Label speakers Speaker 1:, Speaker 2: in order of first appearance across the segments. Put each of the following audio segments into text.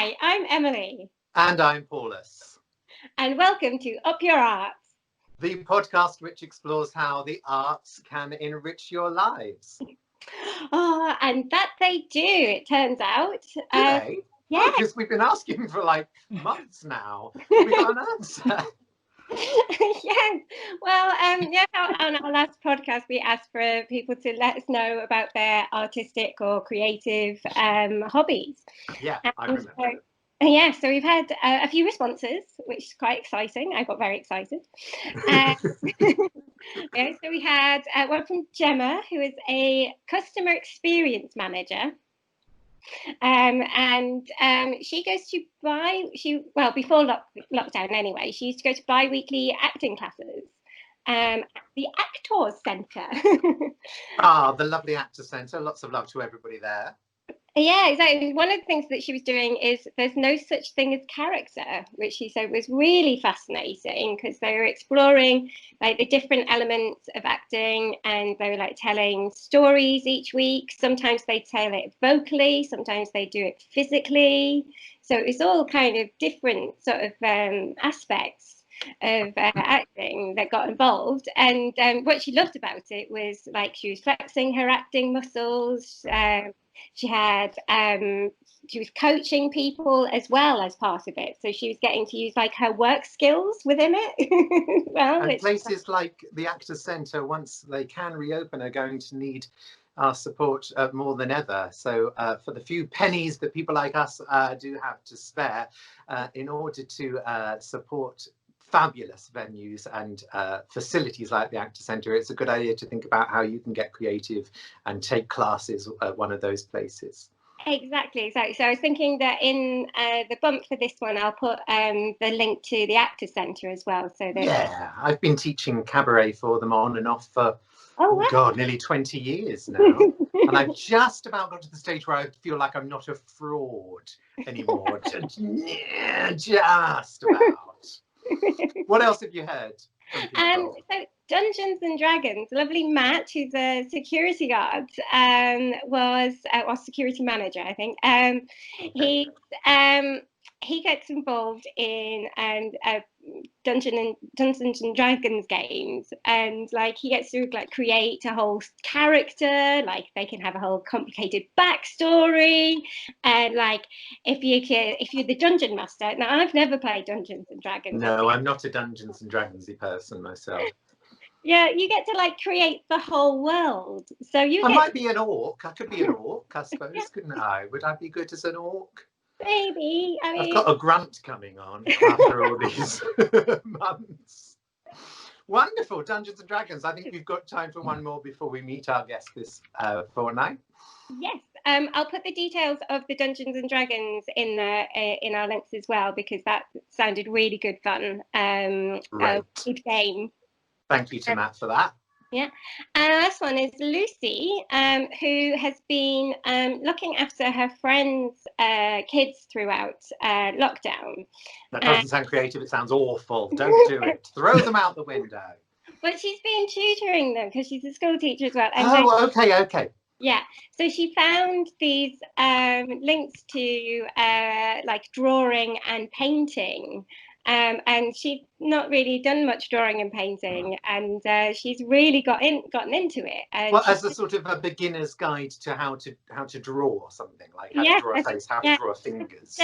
Speaker 1: Hi, I'm Emily.
Speaker 2: And I'm Paulus.
Speaker 1: And welcome to Up Your Arts,
Speaker 2: the podcast which explores how the arts can enrich your lives.
Speaker 1: Oh, and that they do, it turns out.
Speaker 2: Do they?
Speaker 1: Yeah.
Speaker 2: Because we've been asking for like months now. We got an answer.
Speaker 1: Yes. Well, on our last podcast, we asked for people to let us know about their artistic or creative hobbies.
Speaker 2: Yeah, I remember.
Speaker 1: So we've had a few responses, which is quite exciting. I got very excited. So we had one from Gemma, who is a customer experience manager. And she goes to before lockdown anyway, she used to go to bi-weekly acting classes at the Actors Centre.
Speaker 2: The lovely Actors Centre. Lots of love to everybody there.
Speaker 1: Yeah, exactly. One of the things that she was doing is there's no such thing as character, which she said was really fascinating because they were exploring like the different elements of acting, and they were like telling stories each week. Sometimes they tell it vocally, sometimes they do it physically. So it was all kind of different sort of aspects of acting that got involved. And what she loved about it was like she was flexing her acting muscles. She was coaching people as well as part of it, so she was getting to use like her work skills within it.
Speaker 2: And places like the Actors Centre, once they can reopen, are going to need our support more than ever. So for the few pennies that people like us do have to spare in order to support fabulous venues and facilities like the Actors Centre, it's a good idea to think about how you can get creative and take classes at one of those places.
Speaker 1: Exactly. So I was thinking that in the bump for this one, I'll put the link to the Actors Centre as well. So that
Speaker 2: yeah, I've been teaching cabaret for them on and off for nearly 20 years now. And I've just about got to the stage where I feel like I'm not a fraud anymore. Just about. What else have you heard from people?
Speaker 1: So Dungeons and Dragons, lovely Matt, who's a security guard, was security manager, I think. He gets involved in Dungeons and Dragons games, and like he gets to like create a whole character. Like they can have a whole complicated backstory, and like if you're the dungeon master. Now I've never played Dungeons and Dragons.
Speaker 2: No, I'm not a Dungeons and Dragonsy person myself.
Speaker 1: Yeah, you get to like create the whole world. So I
Speaker 2: might be an orc. I could be an orc, I suppose, couldn't I? Would I be good as an orc?
Speaker 1: Maybe. I mean,
Speaker 2: I've got a grunt coming on after all these months. Wonderful. Dungeons and Dragons. I think we've got time for one more before we meet our guest this fortnight.
Speaker 1: Yes. I'll put the details of the Dungeons and Dragons in our links as well, because that sounded really good fun.
Speaker 2: Right.
Speaker 1: Good game.
Speaker 2: Thank you to Matt for that.
Speaker 1: Yeah. And last one is Lucy, who has been looking after her friends' kids throughout lockdown.
Speaker 2: That doesn't sound creative. It sounds awful. Don't do it. Throw them out the window.
Speaker 1: But she's been tutoring them because she's a school teacher as well.
Speaker 2: And okay.
Speaker 1: Yeah, so she found these links to like drawing and painting, and she'd not really done much drawing and painting, and she's really gotten into it. And
Speaker 2: as a sort of a beginner's guide to how to draw something, like how to draw a face, how to draw fingers.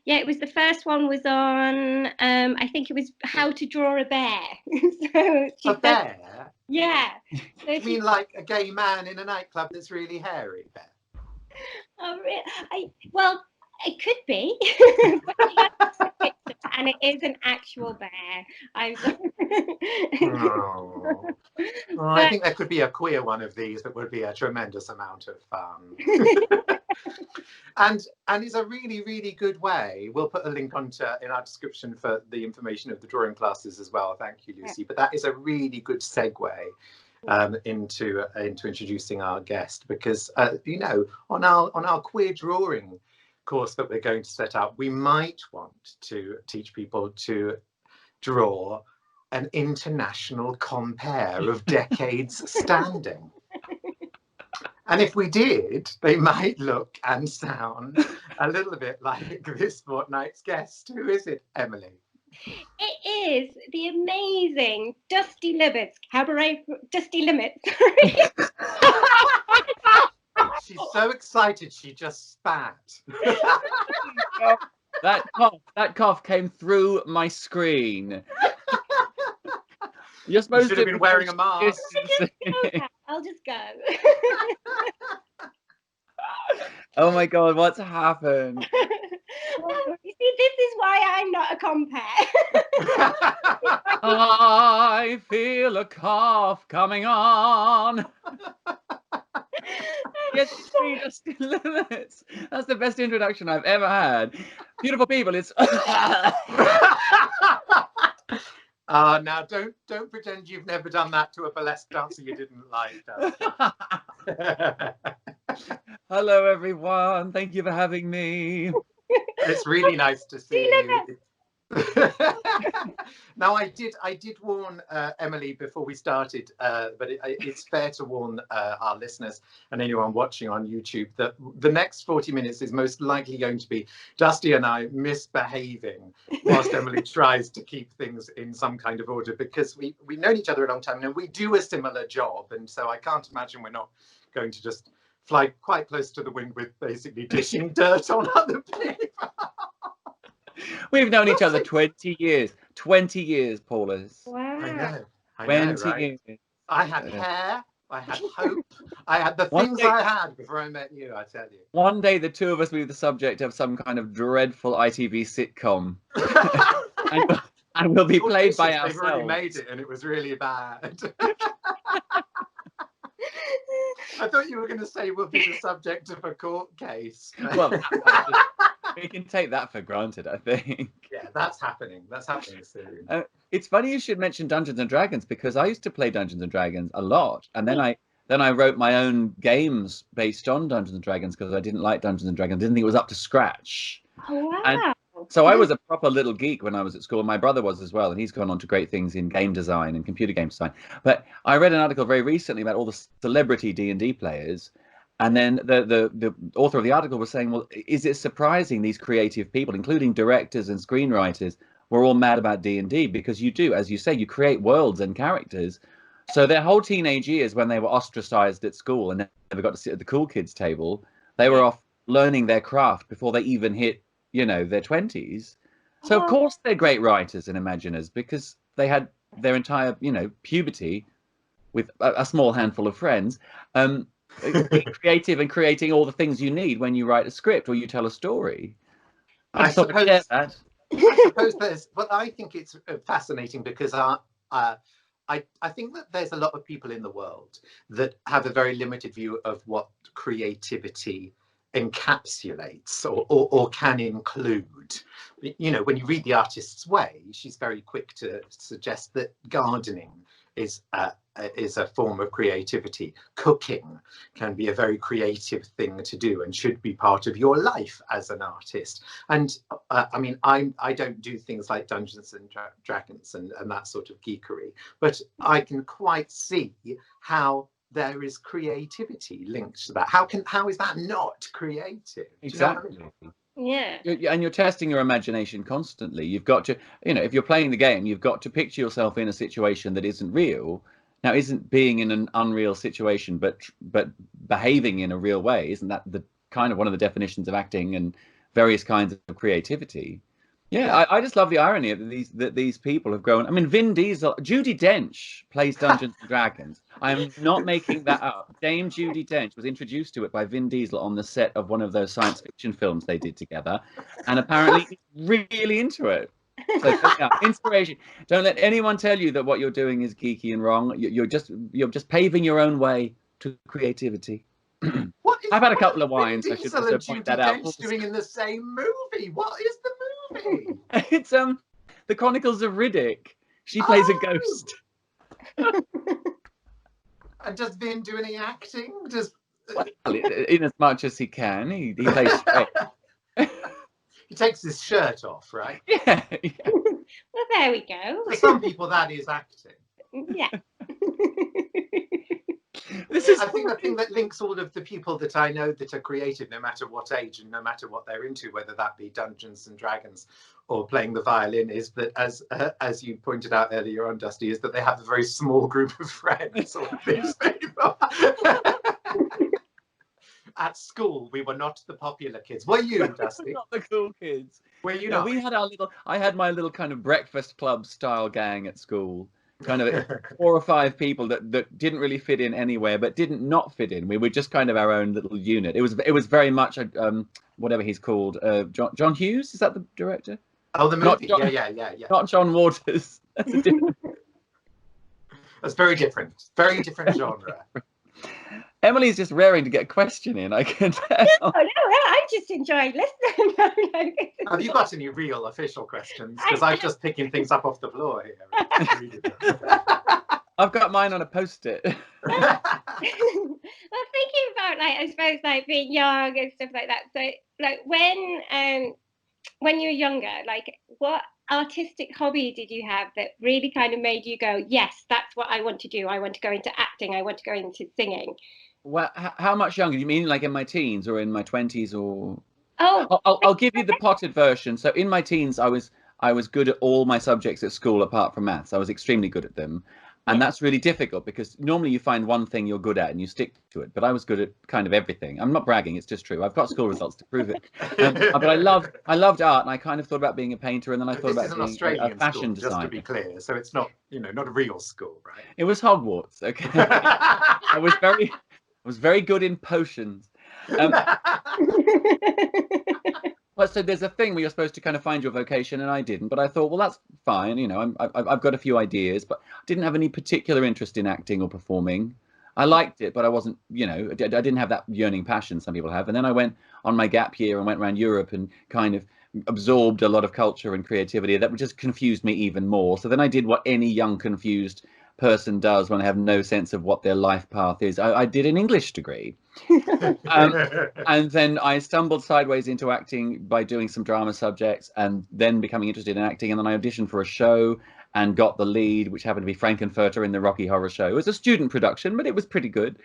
Speaker 1: Yeah, it was the first one was on, I think it was how to draw a bear.
Speaker 2: A bear?
Speaker 1: Yeah. So
Speaker 2: you mean like a gay man in a nightclub that's really hairy bear?
Speaker 1: Well, it could be. And it is an actual bear. I
Speaker 2: think there could be a queer one of these that would be a tremendous amount of fun. and it's a really, really good way. We'll put a link in our description for the information of the drawing classes as well. Thank you, Lucy. But that is a really good segue into introducing our guest, because on our queer drawing course that we're going to set up, we might want to teach people to draw an international compare of decades standing. And if we did, they might look and sound a little bit like this fortnight's guest. Who is it, Emily?
Speaker 1: It is the amazing Dusty Limits Cabaret. Dusty Limits.
Speaker 2: She's so excited she just spat.
Speaker 3: That cough came through my screen. You're supposed
Speaker 2: should have been wearing a mask.
Speaker 1: I'll just go.
Speaker 3: Oh my God, what's happened?
Speaker 1: You see, this is why I'm not a compare.
Speaker 3: I feel a cough coming on. Yes, it's me, Dusty Limits. That's the best introduction I've ever had. Beautiful people, it's...
Speaker 2: Now don't pretend you've never done that to a burlesque dancer you didn't like.
Speaker 3: Hello, everyone. Thank you for having me.
Speaker 2: It's really nice to see you. Now, I did warn Emily before we started, but it's fair to warn our listeners and anyone watching on YouTube that the next 40 minutes is most likely going to be Dusty and I misbehaving whilst Emily tries to keep things in some kind of order, because we've known each other a long time and we do a similar job, and so I can't imagine we're not going to just fly quite close to the wind with basically dishing dirt on other people.
Speaker 3: We've known each other 20 years. 20 years, Paulus.
Speaker 1: Wow.
Speaker 2: I know,
Speaker 3: 20
Speaker 2: right?
Speaker 3: years.
Speaker 2: I had hair, I had hope, I had the
Speaker 3: One
Speaker 2: things
Speaker 3: day-
Speaker 2: I had before I met you, I tell you.
Speaker 3: One day the two of us will be the subject of some kind of dreadful ITV sitcom. and we'll be played by ourselves.
Speaker 2: They've already made it and it was really bad. I thought you were going to say we'll be the subject of a court case.
Speaker 3: Well, we can take that for granted, I think.
Speaker 2: Yeah, that's happening. That's happening soon.
Speaker 3: It's funny you should mention Dungeons and Dragons, because I used to play Dungeons and Dragons a lot, and then I wrote my own games based on Dungeons and Dragons because I didn't like Dungeons and Dragons. I didn't think it was up to scratch.
Speaker 1: Oh, wow.
Speaker 3: And so I was a proper little geek when I was at school. My brother was as well, and he's gone on to great things in game design and computer game design. But I read an article very recently about all the celebrity D&D players, and then the author of the article was saying, well, is it surprising these creative people, including directors and screenwriters, were all mad about D&D? Because you do, as you say, you create worlds and characters. So their whole teenage years, when they were ostracized at school and never got to sit at the cool kids table, they were off learning their craft before they even hit, their 20s. So of course they're great writers and imaginers, because they had their entire, puberty with a small handful of friends, being creative and creating all the things you need when you write a script or you tell a story. I suppose
Speaker 2: there's, but I think it's fascinating because I think that there's a lot of people in the world that have a very limited view of what creativity encapsulates or can include. When you read The Artist's Way, she's very quick to suggest that gardening is a form of creativity. Cooking can be a very creative thing to do and should be part of your life as an artist. And I don't do things like Dungeons and Dragons and that sort of geekery, but I can quite see how there is creativity linked to that. How is that not creative?
Speaker 3: Exactly.
Speaker 1: Yeah.
Speaker 3: And you're testing your imagination constantly. You've got to, if you're playing the game, you've got to picture yourself in a situation that isn't real. Now, isn't being in an unreal situation, but behaving in a real way, isn't that the kind of one of the definitions of acting and various kinds of creativity? Yeah, I just love the irony that these people have grown. I mean, Vin Diesel, Judi Dench plays Dungeons and Dragons. I am not making that up. Dame Judi Dench was introduced to it by Vin Diesel on the set of one of those science fiction films they did together, and apparently he's really into it. So yeah, inspiration. Don't let anyone tell you that what you're doing is geeky and wrong. You're just paving your own way to creativity. I've had a couple of wines. I should also point that out.
Speaker 2: Dench doing in the same movie? What is the movie?
Speaker 3: It's The Chronicles of Riddick. She plays a ghost.
Speaker 2: And does Vin do any acting?
Speaker 3: Well, in as much as he can, he plays straight.
Speaker 2: He takes his shirt off, right?
Speaker 3: Yeah.
Speaker 1: Well, there we go.
Speaker 2: For some people, that is acting.
Speaker 1: Yeah.
Speaker 2: I think the thing that links all of the people that I know that are creative, no matter what age and no matter what they're into, whether that be Dungeons and Dragons or playing the violin, is that, as you pointed out earlier on, Dusty, is that they have a very small group of friends, all of these people. At school, we were not the popular kids. Were you, Dusty?
Speaker 3: Not the cool kids.
Speaker 2: Were you
Speaker 3: No,
Speaker 2: not?
Speaker 3: we had our little. I had my little kind of breakfast club style gang at school. Kind of 4 or 5 people that didn't really fit in anywhere, but didn't not fit in. We were just kind of our own little unit. It was very much whatever he's called, John Hughes. Is that the director?
Speaker 2: Oh, the movie.
Speaker 3: John,
Speaker 2: yeah.
Speaker 3: Not John Waters. That's a different.
Speaker 2: That's very different. Very different genre.
Speaker 3: Emily's just raring to get a question in, I can tell.
Speaker 1: No, I just enjoy listening.
Speaker 2: Have you got any real official questions? Because I'm just picking things up off the floor here.
Speaker 3: I've got mine on a post-it.
Speaker 1: Well, thinking about, like, I suppose, like, being young and stuff like that. So, like, when you were younger, like, what artistic hobby did you have that really kind of made you go, yes, that's what I want to do. I want to go into acting. I want to go into singing.
Speaker 3: Well, how much younger? Do you mean like in my teens or in my 20s or?
Speaker 1: Oh,
Speaker 3: I'll give you the potted version. So in my teens, I was good at all my subjects at school apart from maths. I was extremely good at them. And that's really difficult because normally you find one thing you're good at and you stick to it. But I was good at kind of everything. I'm not bragging, it's just true. I've got school results to prove it. But I loved art, and I kind of thought about being a painter, and then I thought about being a fashion designer.
Speaker 2: Just to be clear, so it's not, not a real school, right?
Speaker 3: It was Hogwarts. Okay. I was very good in potions. Well, so there's a thing where you're supposed to kind of find your vocation, and I didn't. But I thought, well, that's fine. I've got a few ideas, but I didn't have any particular interest in acting or performing. I liked it, but I wasn't, I didn't have that yearning passion some people have. And then I went on my gap year and went around Europe and kind of absorbed a lot of culture and creativity that just confused me even more. So then I did what any young confused person does when they have no sense of what their life path is. I did an English degree. And then I stumbled sideways into acting by doing some drama subjects and then becoming interested in acting. And then I auditioned for a show and got the lead, which happened to be Frankenfurter in the Rocky Horror Show. It was a student production, but it was pretty good.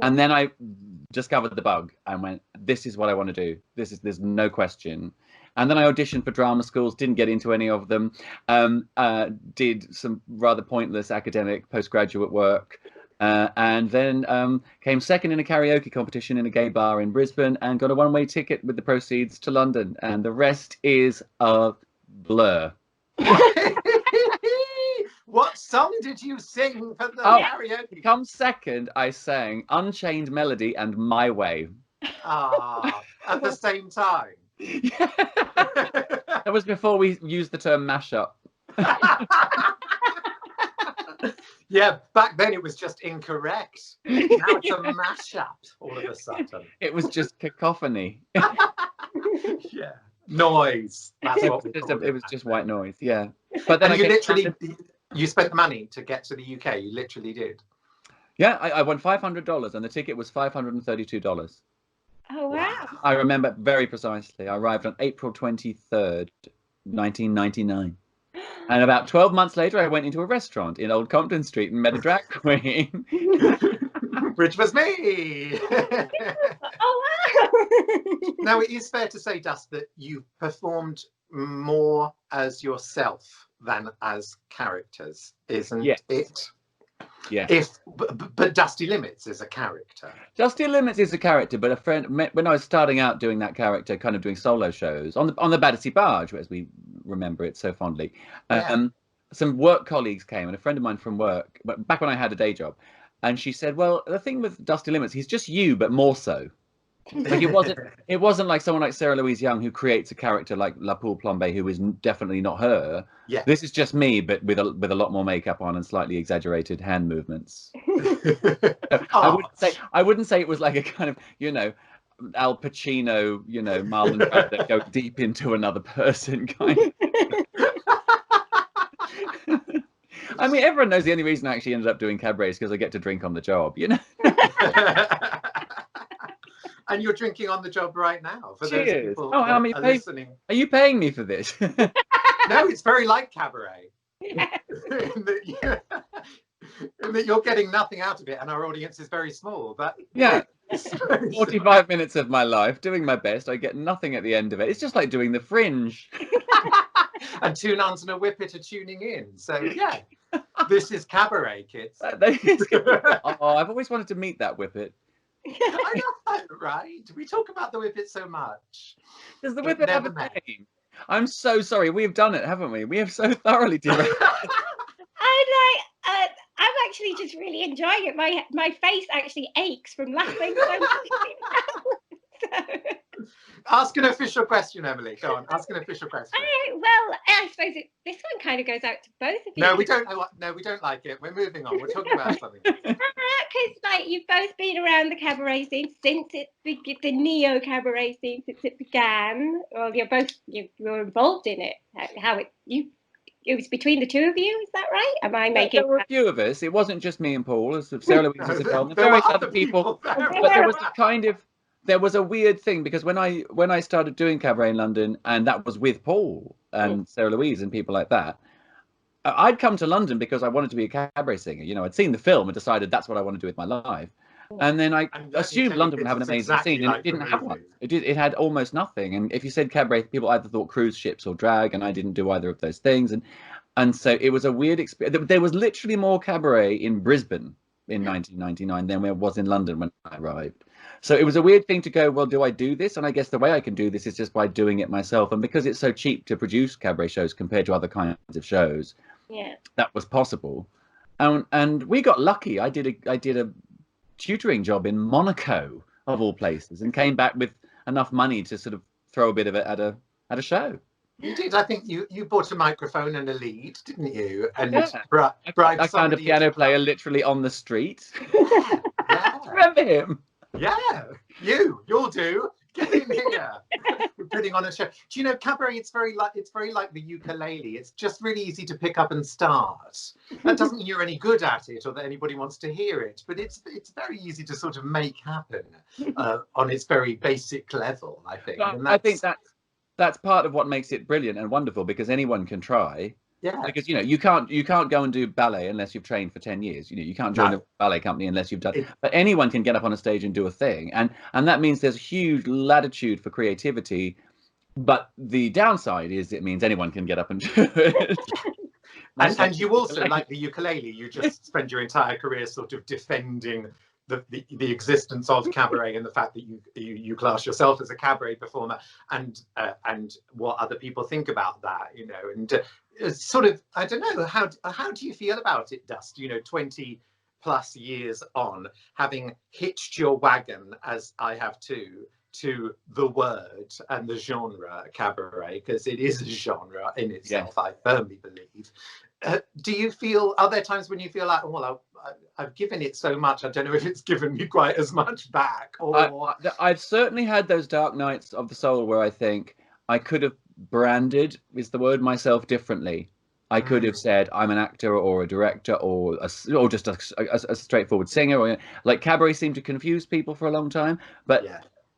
Speaker 3: And then I discovered the bug and went, this is what I want to do. There's no question. And then I auditioned for drama schools, didn't get into any of them, did some rather pointless academic postgraduate work, and then came second in a karaoke competition in a gay bar in Brisbane and got a one-way ticket with the proceeds to London. And the rest is a blur.
Speaker 2: What song did you sing for the karaoke?
Speaker 3: Come second, I sang Unchained Melody and My Way.
Speaker 2: At the same time.
Speaker 3: Yeah. That was before we used the term mashup.
Speaker 2: Yeah, back then it was just incorrect. Now it's a mashup all of a sudden.
Speaker 3: It was just cacophony.
Speaker 2: Yeah, noise. That's what
Speaker 3: it was just white noise. Yeah, but then
Speaker 2: you spent the money to get to the UK. You literally did.
Speaker 3: Yeah, I won $500, and the ticket was $532.
Speaker 1: Oh, wow.
Speaker 3: I remember very precisely. I arrived on April 23rd, 1999. And about 12 months later, I went into a restaurant in Old Compton Street and met a drag queen.
Speaker 2: Which was me.
Speaker 1: Oh, wow.
Speaker 2: Now, it is fair to say, Dust, that you performed more as yourself than as characters, isn't it?
Speaker 3: Yeah.
Speaker 2: But Dusty Limits is a character.
Speaker 3: Dusty Limits is a character, but a friend, when I was starting out doing that character, kind of doing solo shows on the Battersea Barge, as we remember it so fondly, some work colleagues came, and a friend of mine from work, but back when I had a day job, and she said, well, the thing with Dusty Limits, he's just you, but more so. Like it wasn't like someone like Sarah Louise Young who creates a character like La Poule Plombé, who is definitely not her.
Speaker 2: Yeah.
Speaker 3: This is just me, but with a lot more makeup on and slightly exaggerated hand movements. I wouldn't say it was like a kind of, Al Pacino, Marlon Brando go deep into another person kind of. I mean, everyone knows the only reason I actually ended up doing cabaret is because I get to drink on the job,
Speaker 2: And you're drinking on the job right now. For
Speaker 3: Cheers.
Speaker 2: Those people listening.
Speaker 3: Are you paying me for this?
Speaker 2: No, it's very like cabaret. that you're getting nothing out of it, and our audience is very small. But
Speaker 3: Yeah, 45 minutes of my life doing my best. I get nothing at the end of it. It's just like doing the Fringe.
Speaker 2: And two nuns and a whippet are tuning in. So yeah, this is Cabaret, kids.
Speaker 3: Oh, I've always wanted to meet that whippet.
Speaker 2: I know, right? We talk about the whippet so much.
Speaker 3: Does the whippet have a name? I'm so sorry. We've done it, haven't we? We have so thoroughly derailed.
Speaker 1: I'm actually just really enjoying it. My face actually aches from laughing so much.
Speaker 2: Ask an official question, Emily. Go on, ask an official question.
Speaker 1: Well, I suppose this one kind of goes out to both of you.
Speaker 2: No, we don't. No, we don't like it. We're moving on. We're talking about something.
Speaker 1: Because like you've both been around the cabaret scene since the neo cabaret scene since it began. Well, you were involved in it. It was between the two of you, is that right? Am I making?
Speaker 3: There were a few of us. It wasn't just me and Paul. As Sarah Louise was involved.
Speaker 2: There were
Speaker 3: other people. But there was there was a weird thing because when I started doing cabaret in London, and that was with Paul and Sarah Louise and people like that, I'd come to London because I wanted to be a cabaret singer. You know, I'd seen the film and decided that's what I want to do with my life. And then I assumed London would have an amazing scene, and it didn't have one. It had almost nothing. And if you said cabaret, people either thought cruise ships or drag, and I didn't do either of those things. And so it was a weird experience. There was literally more cabaret in Brisbane in 1999 than there was in London when I arrived. So it was a weird thing to go, well, do I do this? And I guess the way I can do this is just by doing it myself. And because it's so cheap to produce cabaret shows compared to other kinds of shows, that was possible. And we got lucky. I did a tutoring job in Monaco, of all places, and came back with enough money to sort of throw a bit of it at a show.
Speaker 2: You did. I think you bought a microphone and a lead, didn't you? And
Speaker 3: I found a piano player literally on the street.
Speaker 2: Yeah.
Speaker 3: Remember him?
Speaker 2: Yeah, you'll do. Get in here. We're putting on a show. Do you know cabaret? It's very like the ukulele. It's just really easy to pick up and start. That doesn't mean you're any good at it or that anybody wants to hear it, but it's very easy to sort of make happen on its very basic level, I think. And
Speaker 3: I think that's part of what makes it brilliant and wonderful, because anyone can try.
Speaker 2: Yeah.
Speaker 3: Because you can't go and do ballet unless you've trained for 10 years. You can't join a ballet company unless you've done. But anyone can get up on a stage and do a thing, and that means there's huge latitude for creativity. But the downside is it means anyone can get up and do it.
Speaker 2: and you also, like the ukulele, you just spend your entire career sort of defending the existence of cabaret and the fact that you class yourself as a cabaret performer, and what other people think about that, and sort of, I don't know, how do you feel about it, Dust? 20 plus years on, having hitched your wagon, as I have too, to the word and the genre cabaret, because it is a genre in itself, I firmly believe. Do you feel, are there times when you feel like, well, I've given it so much, I don't know if it's given me quite as much back? Or
Speaker 3: I've certainly had those dark nights of the soul where I think I could have branded, is the word, myself differently. I could have said I'm an actor or a director or just a straightforward singer. Or, like, cabaret seemed to confuse people for a long time. But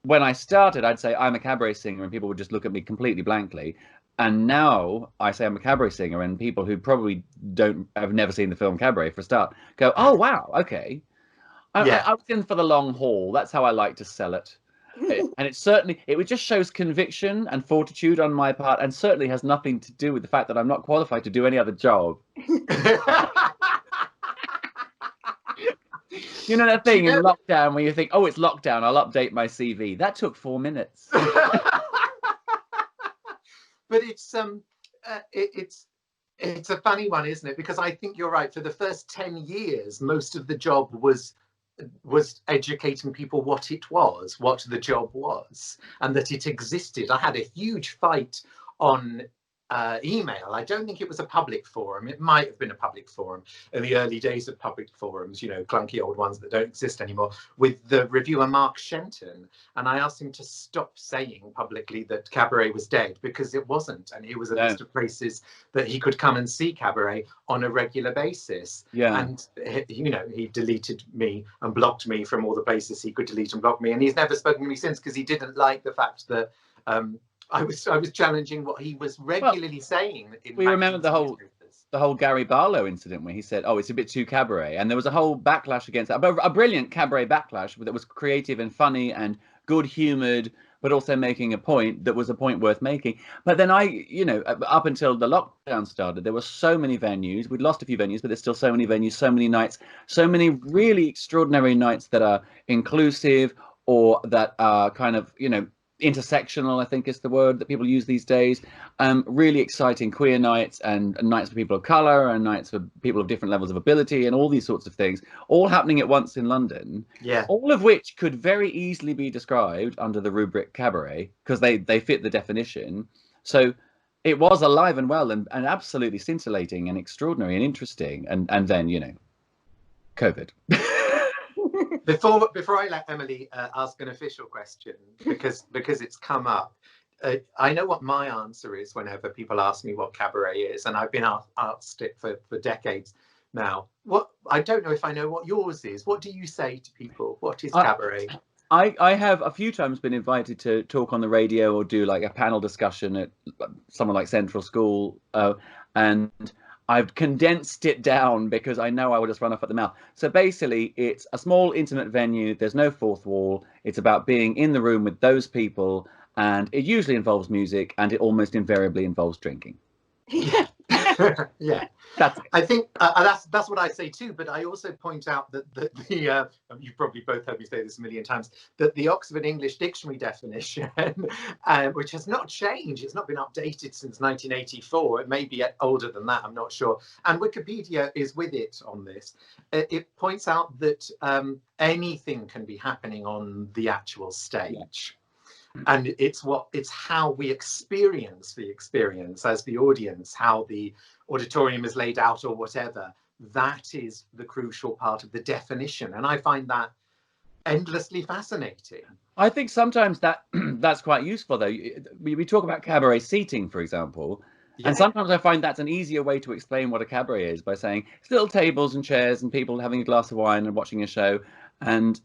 Speaker 3: when I started, I'd say I'm a cabaret singer, and people would just look at me completely blankly. And now I say I'm a cabaret singer, and people who probably have never seen the film Cabaret for a start go, oh, wow, okay. I was in for the long haul. That's how I like to sell it. And it just shows conviction and fortitude on my part, and certainly has nothing to do with the fact that I'm not qualified to do any other job. You know that thing in lockdown where you think, oh, it's lockdown, I'll update my CV. That took 4 minutes.
Speaker 2: But it's a funny one, isn't it? Because I think you're right. For the first 10 years, most of the job was educating people what the job was, and that it existed. I had a huge fight on email. I don't think it was a public forum. It might have been a public forum in the early days of public forums, clunky old ones that don't exist anymore, with the reviewer Mark Shenton. And I asked him to stop saying publicly that cabaret was dead, because it wasn't. And it was a list of places that he could come and see cabaret on a regular basis. Yeah. And, he deleted me and blocked me from all the places he could delete and block me. And he's never spoken to me since, because he didn't like the fact that I was challenging what he was regularly saying.
Speaker 3: We remember the whole the whole Gary Barlow incident where he said, "Oh, it's a bit too cabaret," and there was a whole backlash against that, but a brilliant cabaret backlash that was creative and funny and good-humored, but also making a point that was a point worth making. But then up until the lockdown started, there were so many venues. We'd lost a few venues, but there's still so many venues, so many nights, so many really extraordinary nights that are inclusive or that are kind of, intersectional, I think is the word that people use these days. Really exciting queer nights and nights for people of color and nights for people of different levels of ability and all these sorts of things, all happening at once in London.
Speaker 2: Yeah.
Speaker 3: All of which could very easily be described under the rubric cabaret because they fit the definition. So it was alive and well and absolutely scintillating and extraordinary and interesting. And then, COVID.
Speaker 2: Before I let Emily ask an official question, because it's come up, I know what my answer is whenever people ask me what cabaret is, and I've been asked it for decades now. I don't know if I know what yours is. What do you say to people? What is cabaret?
Speaker 3: I have a few times been invited to talk on the radio or do like a panel discussion at someone like Central School, and I've condensed it down because I know I would just run off at the mouth. So basically, it's a small, intimate venue. There's no fourth wall. It's about being in the room with those people, and it usually involves music, and it almost invariably involves drinking.
Speaker 2: Yeah. Yeah,
Speaker 3: that's it.
Speaker 2: I think that's what I say too. But I also point out that the you've probably both heard me say this a million times, that the Oxford English Dictionary definition, which has not changed, it's not been updated since 1984. It may be older than that, I'm not sure. And Wikipedia is with it on this. It points out that anything can be happening on the actual stage. Yeah. And it's how we experience the experience as the audience, how the auditorium is laid out or whatever. That is the crucial part of the definition. And I find that endlessly fascinating.
Speaker 3: I think sometimes that's quite useful, though. We talk about cabaret seating, for example. Yeah. And sometimes I find that's an easier way to explain what a cabaret is by saying it's little tables and chairs and people having a glass of wine and watching a show. And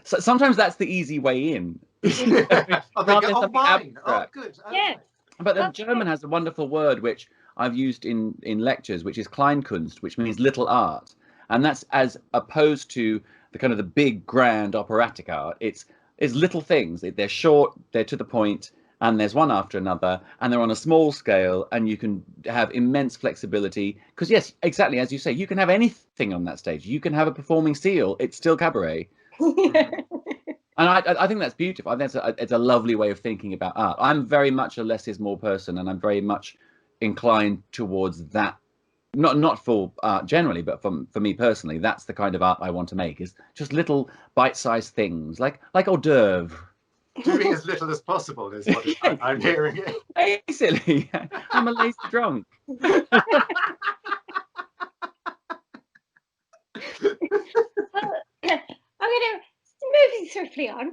Speaker 3: so sometimes that's the easy way in.
Speaker 2: Wine. Oh, good.
Speaker 1: Yeah.
Speaker 3: But the German has a wonderful word which I've used in lectures, which is Kleinkunst, which means little art. And that's as opposed to the kind of the big, grand operatic art. It's little things. They're short, they're to the point, and there's one after another, and they're on a small scale, and you can have immense flexibility. Because, yes, exactly, as you say, you can have anything on that stage. You can have a performing seal. It's still cabaret. And I think that's beautiful. I think it's a lovely way of thinking about art. I'm very much a less is more person, and I'm very much inclined towards that. Not for art generally, but for me personally, that's the kind of art I want to make, is just little bite-sized things, like hors d'oeuvre.
Speaker 2: Doing as little as possible is what I'm hearing.
Speaker 3: Basically, I'm a lazy drunk.
Speaker 1: I'm going to move swiftly on.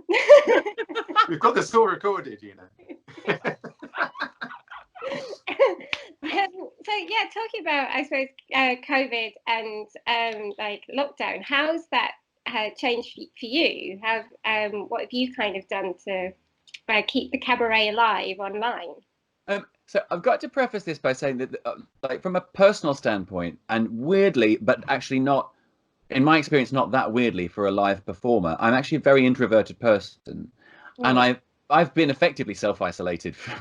Speaker 2: We've got this all recorded, you know.
Speaker 1: So yeah, talking about, I suppose, COVID and like lockdown, how's that changed for you? What have you kind of done to keep the cabaret alive online?
Speaker 3: So I've got to preface this by saying that, like, from a personal standpoint, and weirdly, but actually not, in my experience, not that weirdly for a live performer, I'm actually a very introverted person, and I've been effectively self-isolated for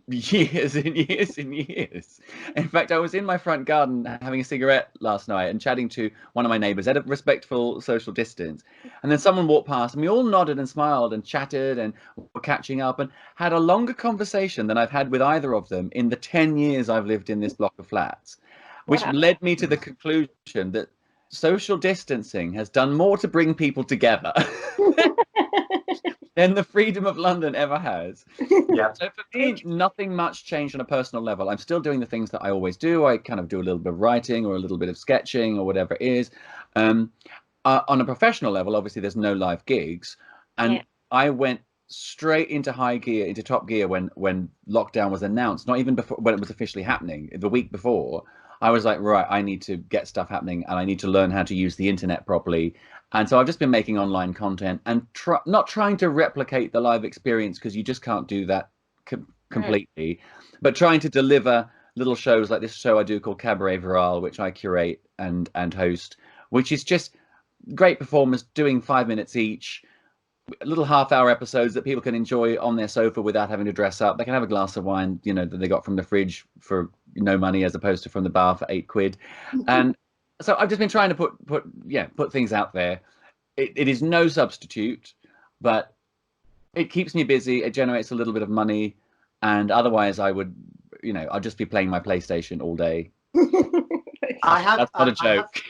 Speaker 3: years and years and years. In fact, I was in my front garden having a cigarette last night and chatting to one of my neighbours at a respectful social distance, and then someone walked past and we all nodded and smiled and chatted and were catching up and had a longer conversation than I've had with either of them in the 10 years I've lived in this block of flats, which led me to the conclusion that social distancing has done more to bring people together than the freedom of London ever has.
Speaker 2: Yeah. So
Speaker 3: for me, nothing much changed on a personal level. I'm still doing the things that I always do. I kind of do a little bit of writing or a little bit of sketching or whatever it is. On a professional level, obviously, there's no live gigs. And I went straight into high gear, into top gear when lockdown was announced, not even before when it was officially happening, the week before. I was like, right, I need to get stuff happening and I need to learn how to use the internet properly. And so I've just been making online content and not trying to replicate the live experience, because you just can't do that completely, but trying to deliver little shows like this show I do called Cabaret Viral, which I curate and host, which is just great performers doing 5 minutes each, little half-hour episodes that people can enjoy on their sofa without having to dress up. They can have a glass of wine, you know, that they got from the fridge for no money, as opposed to from the bar for £8. And so I've just been trying to put things out there. It is no substitute, but it keeps me busy. It generates a little bit of money, and otherwise I would, you know, I'll just be playing my PlayStation all day. That's not a joke.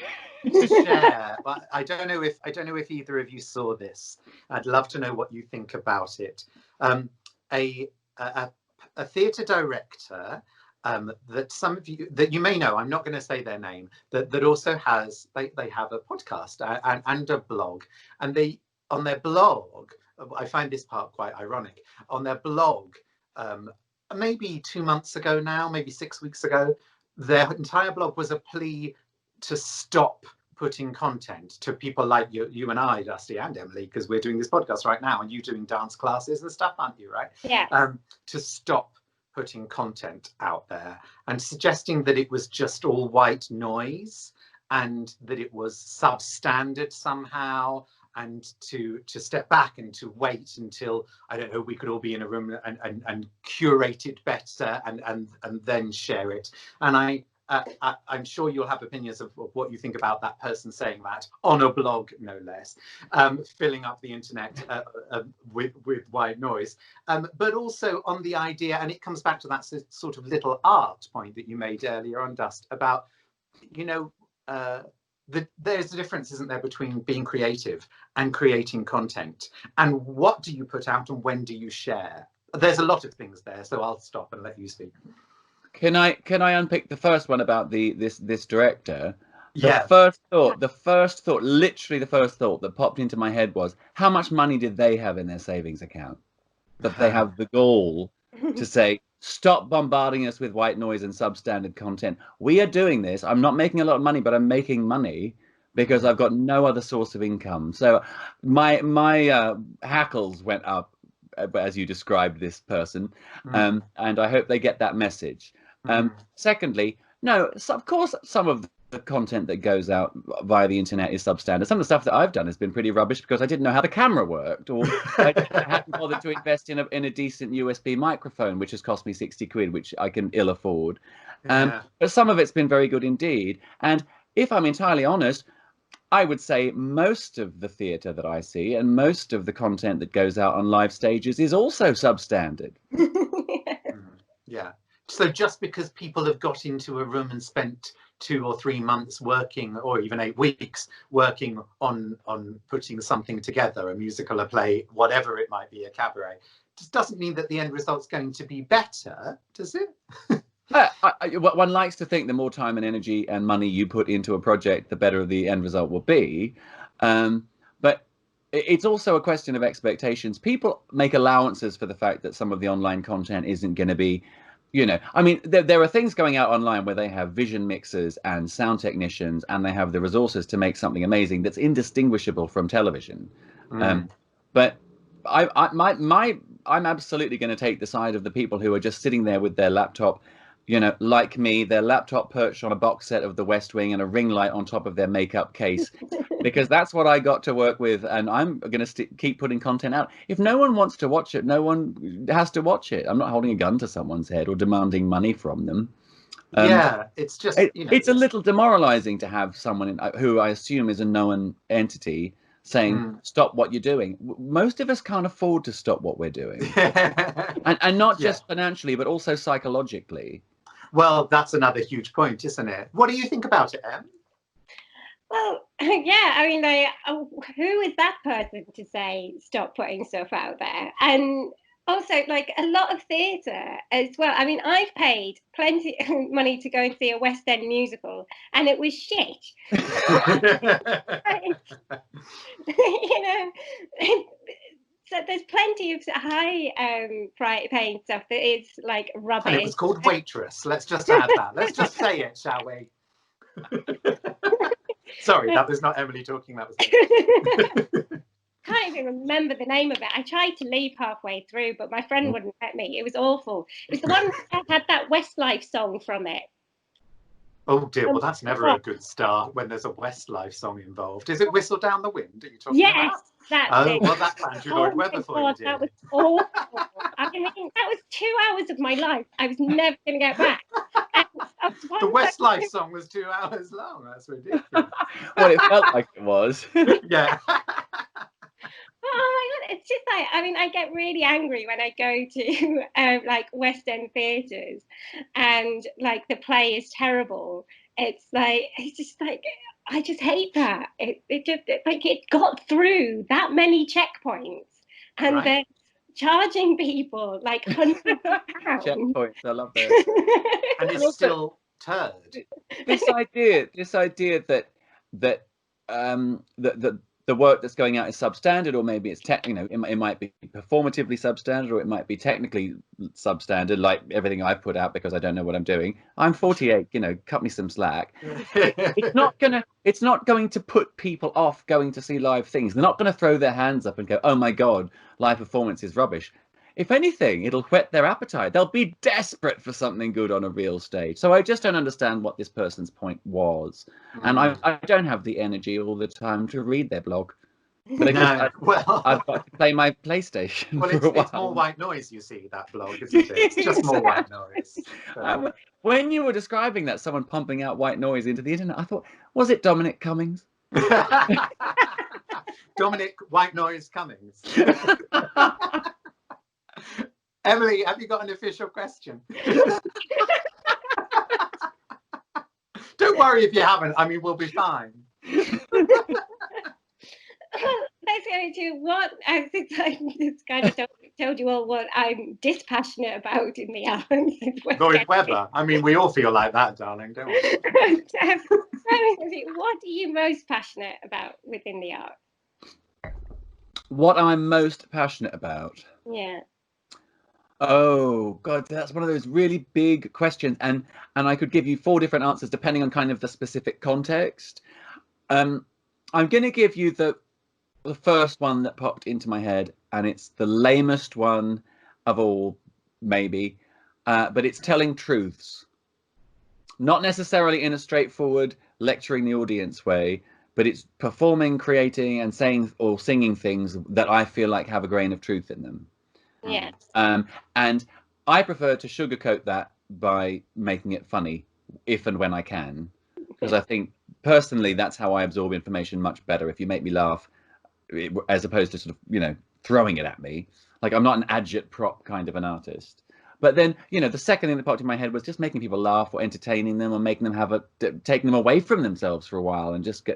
Speaker 2: To share, but I don't know if either of you saw this. I'd love to know what you think about it. A theatre director that some of you that you may know, I'm not going to say their name, that also has they have a podcast and a blog, and they on their blog, I find this part quite ironic, on their blog maybe 2 months ago now, maybe 6 weeks ago, their entire blog was a plea to stop putting content to people like you and I, Dusty, and Emily, because we're doing this podcast right now, and you doing dance classes and stuff, aren't you, right?
Speaker 1: Yeah.
Speaker 2: To stop putting content out there, and suggesting that it was just all white noise, and that it was substandard somehow, and to step back and to wait until, I don't know, we could all be in a room and curate it better and then share it. And I'm sure you'll have opinions of what you think about that person saying that on a blog, no less, filling up the internet with white noise, but also on the idea, and it comes back to that sort of little art point that you made earlier on, Dust, about, you know, there's a difference, isn't there, between being creative and creating content, and what do you put out and when do you share? There's a lot of things there, so I'll stop and let you speak.
Speaker 3: Can I unpick the first one about this director?
Speaker 2: Yeah.
Speaker 3: Literally the first thought that popped into my head was, how much money did they have in their savings account that they have the gall to say, stop bombarding us with white noise and substandard content. We are doing this. I'm not making a lot of money, but I'm making money because I've got no other source of income. So my hackles went up as you described this person, and I hope they get that message. Secondly, no, so of course some of the content that goes out via the internet is substandard. Some of the stuff that I've done has been pretty rubbish because I didn't know how the camera worked, or I hadn't bothered to invest in a decent USB microphone, which has cost me £60, which I can ill afford. But some of it's been very good indeed. And if I'm entirely honest, I would say most of the theatre that I see and most of the content that goes out on live stages is also substandard.
Speaker 2: Yeah. So just because people have got into a room and spent 2 or 3 months working, or even 8 weeks working on putting something together, a musical, a play, whatever it might be, a cabaret, just doesn't mean that the end result's going to be better, does it?
Speaker 3: One likes to think the more time and energy and money you put into a project, the better the end result will be. But it's also a question of expectations. People make allowances for the fact that some of the online content isn't going to be, you know, I mean, there are things going out online where they have vision mixers and sound technicians, and they have the resources to make something amazing that's indistinguishable from television. But I'm absolutely going to take the side of the people who are just sitting there with their laptop, you know, like me, their laptop perched on a box set of The West Wing and a ring light on top of their makeup case, because that's what I got to work with, and I'm going to keep putting content out. If no one wants to watch it, no one has to watch it. I'm not holding a gun to someone's head or demanding money from them.
Speaker 2: Yeah, it's just, you know,
Speaker 3: it's a little demoralizing to have someone who I assume is a known entity saying, stop what you're doing. Most of us can't afford to stop what we're doing. and not just financially, but also psychologically.
Speaker 2: Well, that's another huge point, isn't it? What do you think about it, Em?
Speaker 1: Well, yeah, I mean, who is that person to say stop putting stuff out there? And also, like, a lot of theatre as well. I mean, I've paid plenty of money to go and see a West End musical, and it was shit. You know, so there's plenty of high paying stuff that is like rubbish.
Speaker 2: And it was called Waitress. Let's just add that. Let's just say it, shall we? Sorry, that was not Emily talking. That was
Speaker 1: can't even remember the name of it. I tried to leave halfway through, but my friend wouldn't let me. It was awful. It was the one that had that Westlife song from it.
Speaker 2: Oh dear, well that's never a good start when there's a Westlife song involved. Is it Whistle Down the Wind that you're talking about?
Speaker 1: Yes, that's
Speaker 2: Oh,
Speaker 1: it.
Speaker 2: well that's Andrew Lloyd Webber for you, dear.
Speaker 1: That was awful. I mean, that was 2 hours of my life I was never going to get back.
Speaker 2: The Westlife song was 2 hours long. That's ridiculous.
Speaker 3: Well, it felt like it was.
Speaker 2: Yeah.
Speaker 1: Oh my God, it's just like, I mean, I get really angry when I go to like West End theatres and like the play is terrible. It's just like, I just hate that. It got through that many checkpoints and
Speaker 2: Right.
Speaker 1: then charging people like hundreds of pounds.
Speaker 3: Checkpoints, I love that.
Speaker 2: And it's still turd.
Speaker 3: This idea that the work that's going out is substandard, or maybe it's it might be performatively substandard, or it might be technically substandard, like everything I put out because I don't know what I'm doing. I'm 48, cut me some slack. It's not going to put people off going to see live things. They're not going to throw their hands up and go, oh my God, live performance is rubbish. If anything, it'll whet their appetite. They'll be desperate for something good on a real stage. So I just don't understand what this person's point was. And I don't have the energy all the time to read their blog. But I've got to play my PlayStation for a while.
Speaker 2: It's more white noise, you see, that blog, isn't it? It's just more white noise.
Speaker 3: When you were describing that, someone pumping out white noise into the internet, I thought, was it Dominic Cummings?
Speaker 2: Dominic White Noise Cummings. Emily, have you got an official question? Don't worry if you haven't. I mean, we'll be fine.
Speaker 1: Let's go into what I think I just kind of told you all what I'm dispassionate about in the album.
Speaker 2: Lloyd Webber. I mean, we all feel like that, darling, don't we?
Speaker 1: What are you most passionate about within the art?
Speaker 3: What I'm most passionate about?
Speaker 1: Yeah.
Speaker 3: Oh God, that's one of those really big questions, and I could give you 4 different answers depending on kind of the specific context. I'm going to give you the first one that popped into my head, and it's the lamest one of all, maybe, but it's telling truths, not necessarily in a straightforward lecturing the audience way, but it's performing, creating, and saying or singing things that I feel like have a grain of truth in them.
Speaker 1: Yeah.
Speaker 3: And I prefer to sugarcoat that by making it funny if and when I can, because I think personally that's how I absorb information much better. If you make me laugh, as opposed to sort of throwing it at me. Like, I'm not an agit-prop kind of an artist. But then the second thing that popped in my head was just making people laugh or entertaining them or making them taking them away from themselves for a while and just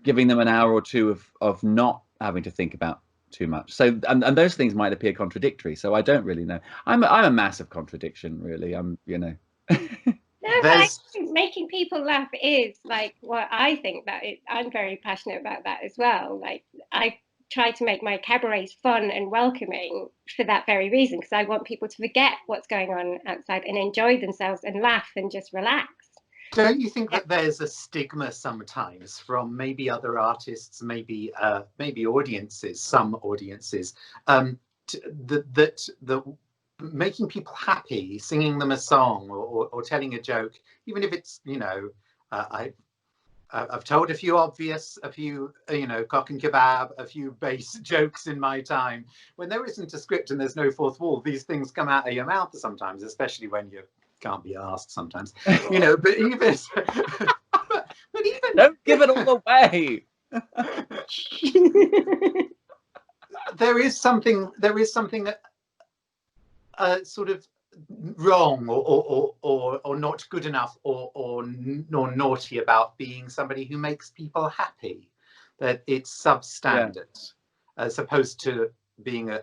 Speaker 3: giving them an hour or two of not having to think about too much. So and those things might appear contradictory, so I don't really know. I'm a massive contradiction, really. No,
Speaker 1: I think making people laugh is like what I think I'm very passionate about that as well. Like, I try to make my cabarets fun and welcoming for that very reason, because I want people to forget what's going on outside and enjoy themselves and laugh and just relax.
Speaker 2: Don't you think that there's a stigma sometimes from maybe other artists, maybe audiences, some audiences, that making people happy, singing them a song or telling a joke, even if it's I've told a few cock and kebab, a few base jokes in my time. When there isn't a script and there's no fourth wall, these things come out of your mouth sometimes, especially when you can't be asked sometimes, but even
Speaker 3: don't give it all away.
Speaker 2: there is something sort of wrong or not good enough or naughty about being somebody who makes people happy, that it's substandard, as opposed to being a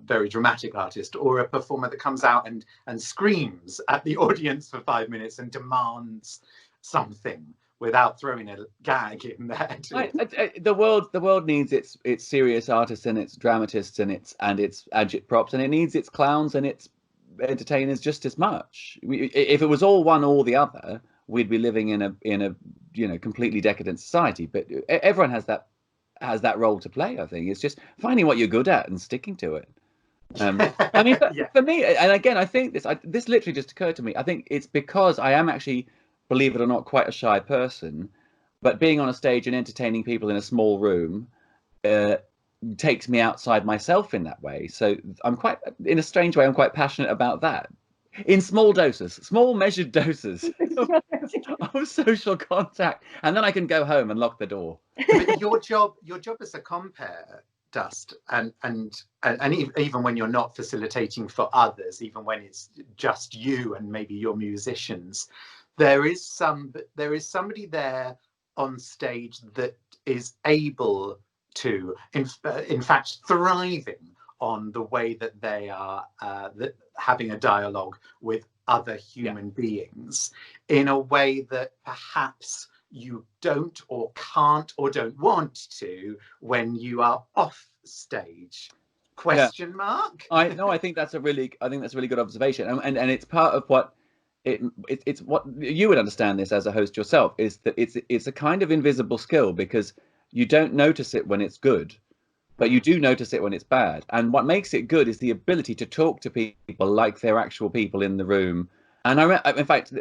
Speaker 2: very dramatic artist or a performer that comes out and screams at the audience for 5 minutes and demands something without throwing a gag in there.
Speaker 3: The world needs its serious artists and its dramatists and its agit-props, and it needs its clowns and its entertainers just as much. If it was all one or the other, we'd be living in a completely decadent society. But everyone has that has that role to play. I think it's just finding what you're good at and sticking to it. I mean, for me, and again, I think this literally just occurred to me. I think it's because I am actually, believe it or not, quite a shy person, but being on a stage and entertaining people in a small room takes me outside myself in that way. So in a strange way, I'm quite passionate about that. In small doses, small measured doses of social contact, and then I can go home and lock the door.
Speaker 2: But your job as a compère, Dust, and even when you're not facilitating for others, even when it's just you and maybe your musicians, there is somebody there on stage that is able to, in fact, thriving on the way that they are having a dialogue with other human beings in a way that perhaps you don't or can't or don't want to when you are off stage. Question mark?
Speaker 3: I think that's a really good observation, and it's part of what it's what you would understand this as a host yourself, is that it's a kind of invisible skill, because you don't notice it when it's good, but you do notice it when it's bad. And what makes it good is the ability to talk to people like they're actual people in the room. And in fact,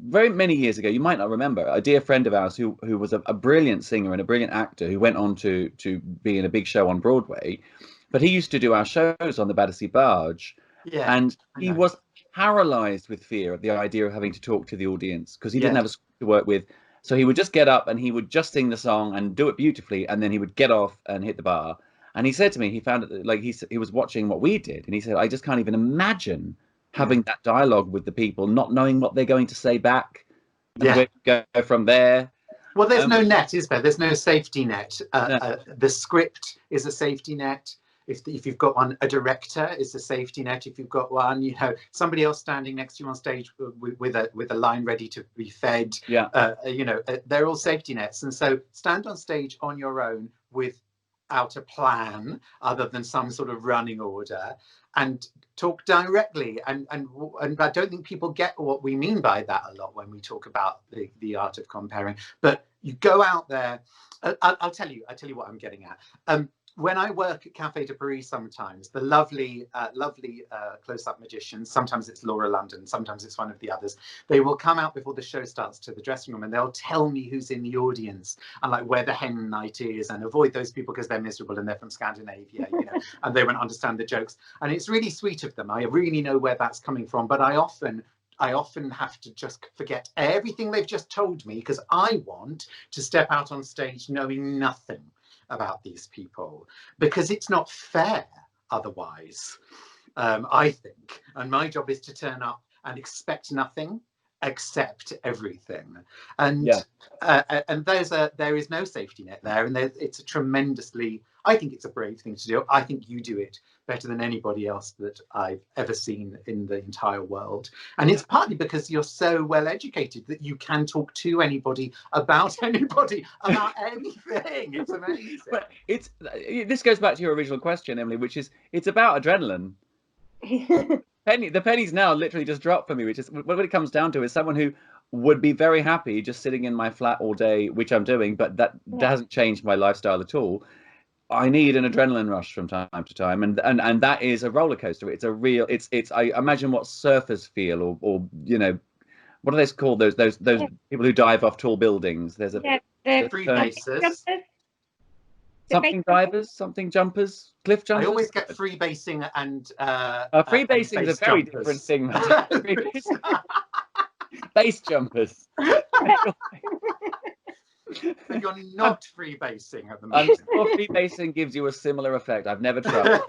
Speaker 3: very many years ago, you might not remember, a dear friend of ours who was a brilliant singer and a brilliant actor, who went on to be in a big show on Broadway, but he used to do our shows on the Battersea Barge, and he was paralyzed with fear at the idea of having to talk to the audience, because he didn't have a script to work with. So he would just get up and he would just sing the song and do it beautifully, and then he would get off and hit the bar. And he said to me, he found it, like, he was watching what we did, and he said, I just can't even imagine having that dialogue with the people, not knowing what they're going to say back, and where to go from there.
Speaker 2: Well, there's no net, is there? There's no safety net. The script is a safety net. If you've got one, a director is a safety net. If you've got one, somebody else standing next to you on stage with a line ready to be fed. They're all safety nets. And so stand on stage on your own without a plan other than some sort of running order, and talk directly. And I don't think people get what we mean by that a lot when we talk about the art of comparing. But you go out there. I'll tell you what I'm getting at. When I work at Café de Paris, sometimes the lovely close-up magicians, sometimes it's Laura London, sometimes it's one of the others, they will come out before the show starts to the dressing room, and they'll tell me who's in the audience and like where the hen night is, and avoid those people because they're miserable and they're from Scandinavia, and they won't understand the jokes. And it's really sweet of them. I really know where that's coming from, but I often have to just forget everything they've just told me, because I want to step out on stage knowing nothing about these people, because it's not fair otherwise, I think. And my job is to turn up and expect nothing, accept everything. And there is no safety net there, and it's a tremendously, I think it's a brave thing to do. I think you do it better than anybody else that I've ever seen in the entire world. And it's partly because you're so well educated that you can talk to anybody about anything. It's amazing.
Speaker 3: But this goes back to your original question, Emily, which is, it's about adrenaline. The pennies now literally just dropped for me, which is what it comes down to, is someone who would be very happy just sitting in my flat all day, which I'm doing, but that hasn't changed my lifestyle at all. I need an adrenaline rush from time to time, and that is a roller coaster. It's a real, it's I imagine what surfers feel, or what are they called, those people who dive off tall buildings. There's a
Speaker 2: freebasers,
Speaker 3: something divers, something jumpers, cliff jumpers.
Speaker 2: I always get freebasing and
Speaker 3: freebasing is a very different thing. Base jumpers.
Speaker 2: But you're not freebasing at the moment.
Speaker 3: I'm sure freebasing gives you a similar effect. I've never tried.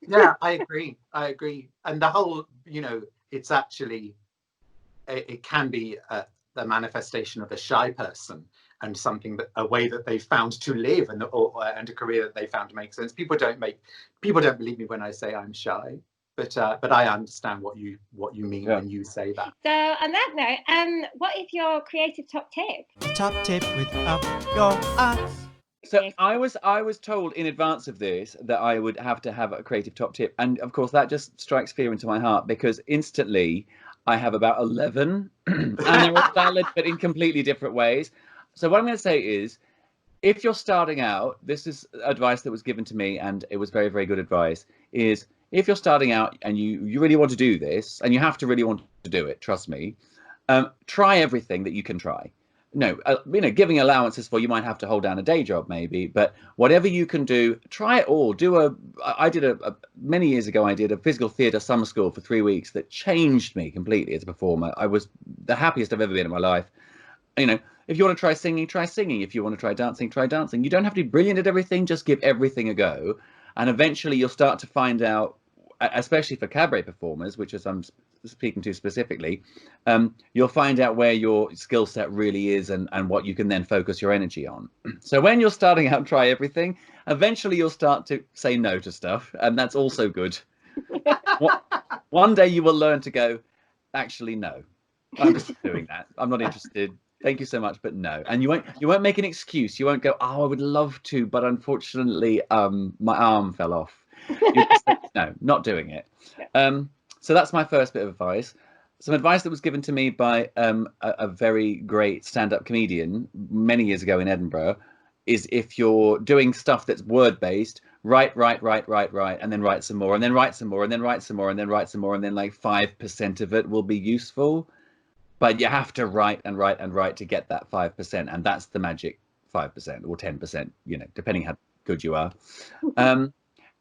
Speaker 2: Yeah, I agree. And the whole, it's actually, it can be the manifestation of a shy person, and a way that they found to live, and a career that they found to make sense. People don't believe me when I say I'm shy. But I understand what you mean when you say that.
Speaker 1: So on that note, what is your creative top tip?
Speaker 4: Top tip with up your ass.
Speaker 3: So I was told in advance of this that I would have to have a creative top tip, and of course that just strikes fear into my heart, because instantly I have about 11, and they're all valid but in completely different ways. So what I'm going to say is, if you're starting out, this is advice that was given to me, and it was very, very good advice, is if you're starting out and you really want to do this, and you have to really want to do it, trust me, try everything that you can try. No, giving allowances for, you might have to hold down a day job maybe, but whatever you can do, try it all. I did many years ago, I did a physical theatre summer school for 3 weeks that changed me completely as a performer. I was the happiest I've ever been in my life. If you want to try singing, try singing. If you want to try dancing, try dancing. You don't have to be brilliant at everything, just give everything a go. And eventually you'll start to find out, especially for cabaret performers, which is I'm speaking to specifically, you'll find out where your skill set really is and what you can then focus your energy on. So when you're starting out, try everything. Eventually you'll start to say no to stuff, and that's also good. One day you will learn to go, actually, no, I'm just doing that. I'm not interested. Thank you so much, but no. And you won't make an excuse. You won't go, oh, I would love to, but unfortunately, my arm fell off. You just say, no, not doing it. So that's my first bit of advice. Some advice that was given to me by a very great stand-up comedian many years ago in Edinburgh is, if you're doing stuff that's word-based, write, and then write some more, and then write some more, and then write some more, and then write some more, and then like 5% of it will be useful. But you have to write and write and write to get that 5%, and that's the magic 5% or 10%, depending how good you are.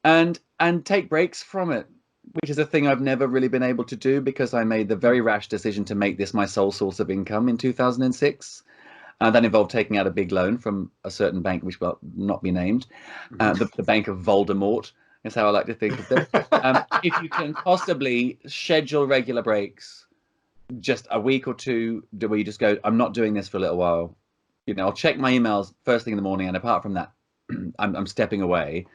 Speaker 3: And take breaks from it, which is a thing I've never really been able to do, because I made the very rash decision to make this my sole source of income in 2006. That involved taking out a big loan from a certain bank, which will not be named, the Bank of Voldemort is how I like to think of this. If you can possibly schedule regular breaks, just a week or two where you just go, I'm not doing this for a little while. I'll check my emails first thing in the morning, and apart from that, I'm stepping away.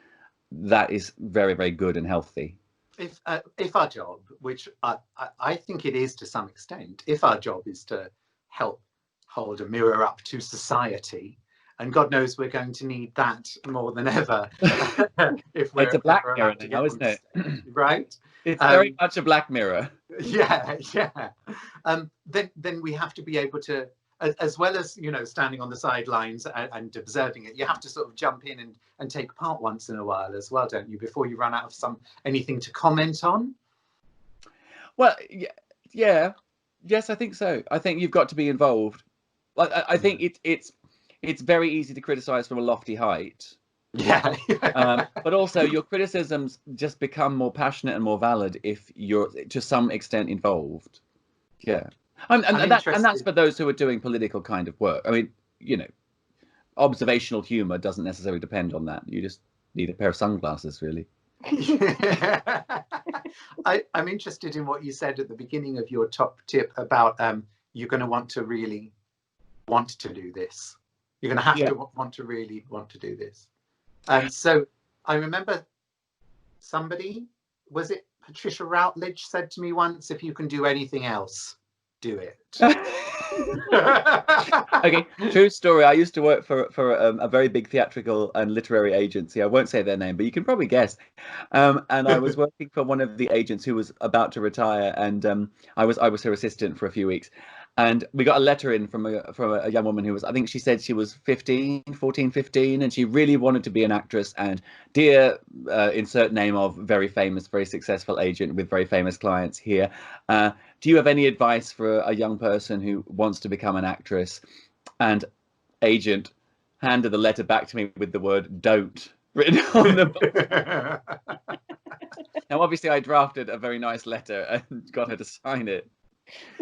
Speaker 3: That is very, very good and healthy.
Speaker 2: If our job, which I think it is to some extent, if our job is to help hold a mirror up to society, and God knows we're going to need that more than ever. It's
Speaker 3: a black mirror now, isn't it?
Speaker 2: Right?
Speaker 3: It's very much a black mirror.
Speaker 2: Yeah. Then we have to be able to, as well as standing on the sidelines and observing it, you have to sort of jump in and take part once in a while as well, don't you? Before you run out of anything to comment on.
Speaker 3: Well, yeah, yes, I think so. I think you've got to be involved. I think it's very easy to criticize from a lofty height.
Speaker 2: Yeah.
Speaker 3: But also your criticisms just become more passionate and more valid if you're to some extent involved. Yeah. And that's for those who are doing political kind of work. I mean, observational humor doesn't necessarily depend on that. You just need a pair of sunglasses, really.
Speaker 2: I'm interested in what you said at the beginning of your top tip about you're going to want to really want to do this. You're going to have to want to really want to do this. So I remember somebody, was it Patricia Routledge, said to me once, if you can do anything else, do it.
Speaker 3: Okay, true story. I used to work for a very big theatrical and literary agency. I won't say their name, but you can probably guess. And I was working for one of the agents who was about to retire, and I was her assistant for a few weeks. And we got a letter in from a young woman who was, I think she said she was 14, 15, and she really wanted to be an actress. And dear, insert name of very famous, very successful agent with very famous clients here. Do you have any advice for a young person who wants to become an actress? And agent handed the letter back to me with the word "don't" written on the book. Now, obviously, I drafted a very nice letter and got her to sign it.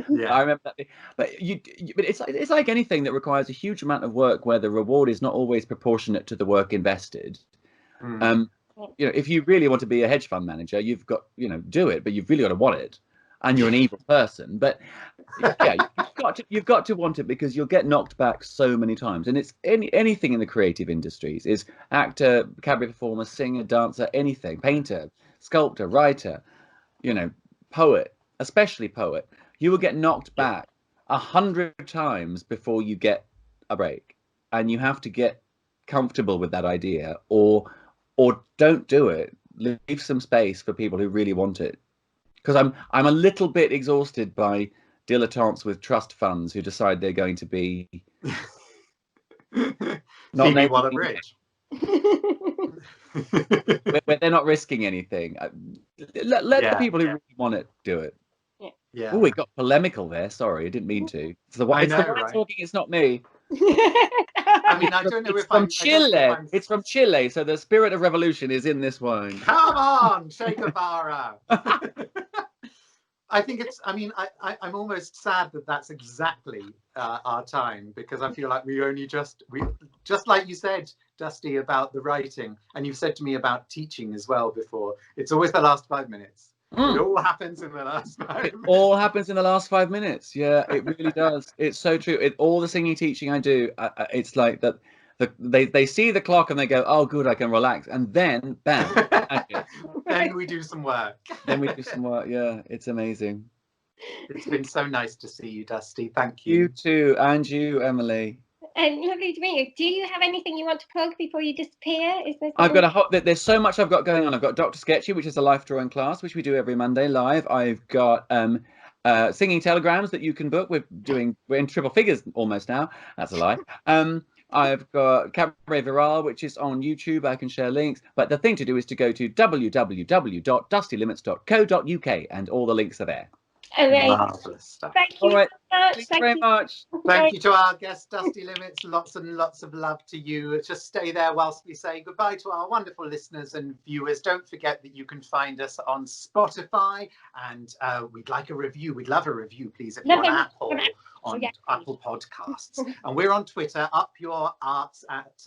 Speaker 3: Yeah, I remember that. But it's like anything that requires a huge amount of work where the reward is not always proportionate to the work invested. If you really want to be a hedge fund manager, you've got do it, but you've really got to want it, and you're an evil person. But yeah, you've got to want it, because you'll get knocked back so many times. And it's anything in the creative industries, is actor, cabaret performer, singer, dancer, anything, painter, sculptor, writer, poet, especially poet. You will get knocked back 100 times before you get a break, and you have to get comfortable with that idea, or don't do it. Leave some space for people who really want it. Because I'm a little bit exhausted by dilettantes with trust funds who decide they're going to be Not
Speaker 2: Phoebe
Speaker 3: making
Speaker 2: Waller-Bridge.
Speaker 3: where they're not risking anything. Let
Speaker 2: Yeah.
Speaker 3: the people who really want it do it.
Speaker 2: Yeah.
Speaker 3: Oh, it got polemical there. Sorry, I didn't mean to. It's the
Speaker 2: I
Speaker 3: one
Speaker 2: know, right?
Speaker 3: talking. It's not me.
Speaker 2: I mean, I don't know
Speaker 3: It's
Speaker 2: if
Speaker 3: from
Speaker 2: I'm
Speaker 3: Chile. It's from Chile, so the spirit of revolution is in this wine.
Speaker 2: Come on, Che Guevara. I think it's, I mean, I'm almost sad that that's exactly our time, because I feel like we just like you said, Dusty, about the writing, and you've said to me about teaching as well before, it's always the last 5 minutes. It all happens in the last 5 minutes.
Speaker 3: It all happens in the last 5 minutes. Yeah, it really does. It's so true. All the singing teaching I do, it's like that. They see the clock and they go, "Oh, good, I can relax," and then bam,
Speaker 2: then we do some work.
Speaker 3: Yeah, it's amazing.
Speaker 2: It's been so nice to see you, Dusty. Thank you.
Speaker 3: You too, and you, Emily.
Speaker 1: And lovely to meet you. Do you have anything you want to plug before you disappear? Is there
Speaker 3: I've got there's so much I've got going on. I've got Dr. Sketchy, which is a life drawing class, which we do every Monday live. I've got singing telegrams that you can book. We're in triple figures almost now. That's a lie. I've got Cabaret Viral, which is on YouTube. I can share links. But the thing to do is to go to www.dustylimits.co.uk, and all the links are there.
Speaker 2: Marvelous stuff.
Speaker 1: Thank you so much.
Speaker 3: Thanks very much.
Speaker 2: Thank you to our guest, Dusty Limits. Lots and lots of love to you. Just stay there whilst we say goodbye to our wonderful listeners and viewers. Don't forget that you can find us on Spotify, and we'd like a review. We'd love a review, please, if you're on Apple. On Apple Podcasts, and we're on Twitter. Up Your Arts at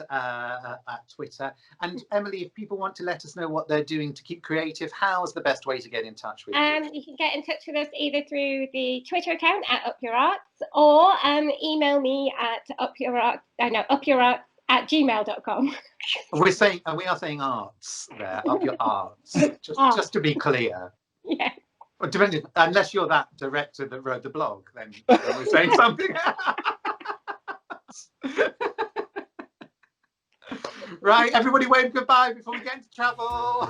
Speaker 2: Twitter. And Emily, if people want to let us know what they're doing to keep creative, how's the best way to get in touch with you?
Speaker 1: You can get in touch with us either through the Twitter account at Up Your Arts, or email me at upyourarts@gmail.com.
Speaker 2: We are saying arts there. Up Your Arts. Just to be clear.
Speaker 1: Yeah.
Speaker 2: Well, depending, unless you're that director that wrote the blog, then we're saying something else. Right, everybody wave goodbye before we get into trouble.